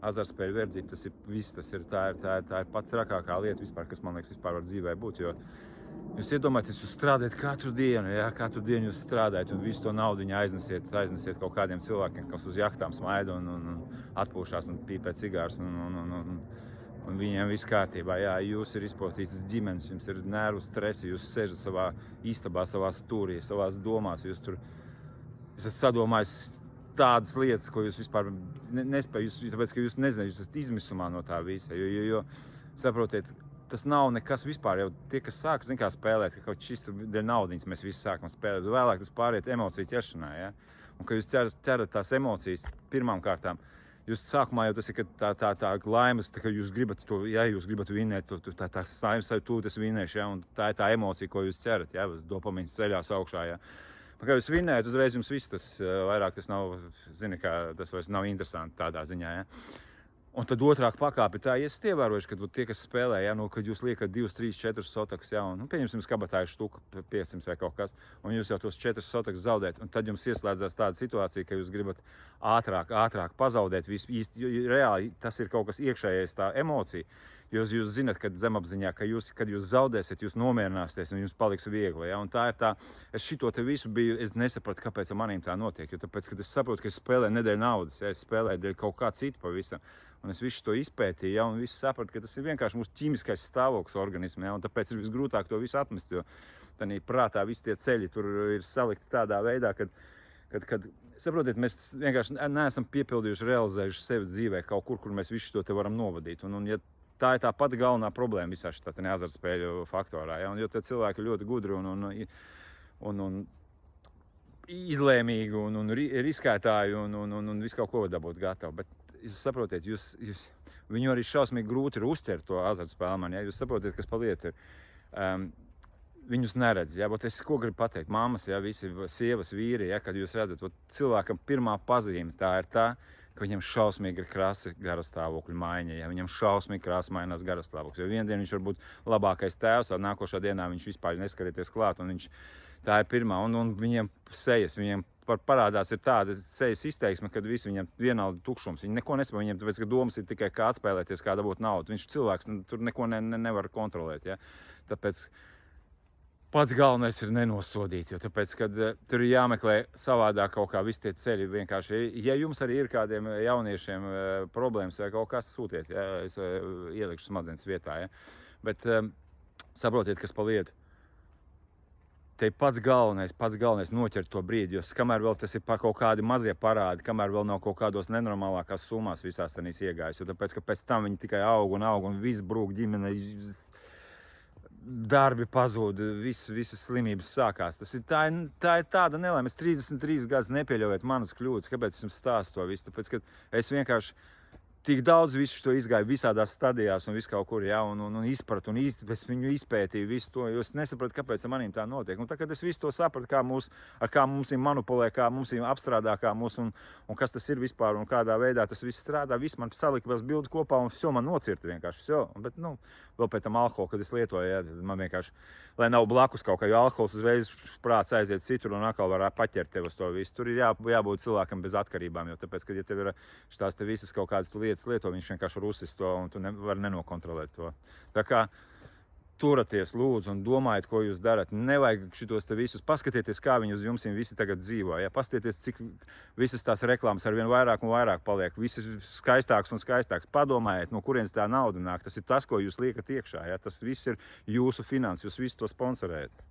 azartspēļu verdzība, tā ir pats trakākā lieta vispār, kas man liekas vispār var dzīvē būt, jo jūs iedomājaties, jūs strādājat katru dienu jūs strādājat un visu to naudu aiznesiet kaut kādiem cilvēkiem, kas uz jahtām smaida un atpūšās un pīpē cigārus un viņiem viss kārtībā. Jā, jūs ir izpostītas ģimenes, jums ir nervu stresi, jūs sežat savā istabā, savā stūrī, savās domās, jūs esat sadomājis tādas lietas, ko jūs vispār nespējat, tāpēc, ka jūs nezināt, jūs esat izmisumā no tā visa, jo saprotiet, tas nav nekas vispār, jau tie, kas sāk, zin kā spēlēt, ka kaut šis dēļ naudiņas mēs visi sākam spēlēt, vēlāk tas pāriet emociju ķeršanā, ja? Un ka jūs cerat tās emocijas pirmām kārtām, jūs sākumā jau tas ir, ka tā laimes, ka jūs gribat to, ja jūs gribat vinēt, tā laimes tūlīt es vinēšu, ja? Un tā ir tā emocija, ko jūs cerat, ja? Dopamīns ceļās augšā, ja? Kā jūs vinējat, uzreiz jums viss tas vairāk, tas nav, zini, kā tas vairs nav interesanti tādā ziņā, ja? Un tad otrāk pakāpe tā, ja esat ievērojuši, ka tie, kas spēlē, ja, kad jūs liekat 2, 3, 4 sotakus, ja, un pieņemsim, jūs kabatā ir štuka 500 vai kaut kas, un jūs jau tos 4 sotakus zaudēt, un tad jums ieslēdzās tāda situācija, ka jūs gribat ātrāk pazaudēt visu īsti, jo reāli tas ir kaut kas iekšējais tā emocija, jo jūs zinat, ka zemapziņā, kad jūs zaudēsiet, jūs nomierināsieties un jums paliks viegli, ja, un tā ir tā, es šito te visu biju, es nesapratu, kāpēc ar manīm tā notiek, jo tāpēc, kad es saprotu, ka es spēlēju nedēļ naudas, ja, es spēlēju dēļ kaut kā citu pavisam. Un es visu to izpētīju, ja, un visu sapratu, ka tas ir vienkārši mūsu ķīmiskais stāvoklis organismā, ja, un tāpēc ir visgrūtāk to visu atmest, jo tādā prātā visi tie ceļi tur ir salikti tādā veidā, kad saprotiet, mēs vienkārši neesam piepildījuši, realizējuši sevi dzīvē kaut kur mēs visu to te varam novadīt. Un ja tā ir tā pati galvenā problēma visā šitā azartspēļu faktorā, ja, un jo tie cilvēki ir ļoti gudri un izlēmīgi un riskētāji un visu kaut ko var dabūt gatavu. Bet jūs saprotiet, viņu arī šausmīgi grūti ir uzķert to azartspēlmani, ja? Jūs saprotiet, kas pa lietu ir. Viņus neredz, ja? Bet es ko gribu pateikt, mammas, ja? Visi sievas, vīri, ja? Kad jūs redzat, cilvēkam pirmā pazīme tā ir tā, ka viņam šausmīgi ir krasi garastāvokļu maiņa, ja? Viņam šausmīgi krasi mainās garastāvokļus, jo vienu dienu viņš var būt labākais tēvs, un nākošā dienā viņš vispār neskarieties klāt, un tā ir pirmā, un viņiem sejas, viņiem parādās ir tāda sejas izteiksme, kad visi viņam vienalga tukšums. Viņi neko nespēj viņiem, tāpēc, ka domas ir tikai kā atspēlēties, kā dabūt naudu. Viņš cilvēks tur neko nevar kontrolēt, ja? Tāpēc pats galvenais ir nenosodīt, jo tāpēc, kad tur ir jāmeklē savādāk kaut kā visi tie ceļi vienkārši. Ja jums arī ir kādiem jauniešiem problēmas vai kaut kas, sūtiet, ja? Es ielikšu smadzenes vietā, ja? Bet saprotiet, kas pa lietu. Te pats galvenais noķert to brīdi, jo kamēr vēl tas ir kaut kādi mazie parādi, kamēr vēl nav kaut kādos nenormālākās summās visās tanīs iegājis, jo tāpēc, ka pēc tam viņi tikai aug un viss brūk ģimene, darbi pazūd, visas slimības sākās. Tā ir tāda nelaime, es 33 gadus nepieļaujiet manas kļūdas, kāpēc es jums stāstu to visu, tāpēc, ka es vienkārši tik daudz visu to izgāju visādās stadijās un visu kaut kur, ja, un izpratu, es viņu izpētīju visu to, jo es nesapratu, kāpēc ar manīm tā notiek. Un tā, kad es visu to sapratu, kā mums ir manipulē, kā mums ir apstrādā, kā mūs un kas tas ir vispār un kādā veidā tas viss strādā, viss man salika vēl bildi kopā un visu man nocirta vienkārši, visu. Bet, vēl pēc tam alkoholu, kad es lietoju, ja, man vienkārši, lai nav blakus kaut kā, jo alkohols uzreiz prāts aiziet citur un atkal var paķert tev uz to visu. Tur ir jābūt cilvēkam bez atkarībām, jo tāpēc, kad ja tev ir šitās te visas kaut kādas lietas lieto, viņš vienkārši var uzsist to un tu nevar nenokontrolēt to. Tā kā turaties, lūdzu, un domājiet, ko jūs darat. Nevajag šitos te visus. Paskatieties, kā viņi uz jums visi tagad dzīvo. Ja? Paskatieties, cik visas tās reklāmas arvien vairāk un vairāk paliek. Visi skaistāks un skaistāks. Padomājiet, no kurienes tā nauda nāk. Tas ir tas, ko jūs liekat iekšā. Ja? Tas viss ir jūsu finanses. Jūs visu to sponsorējat.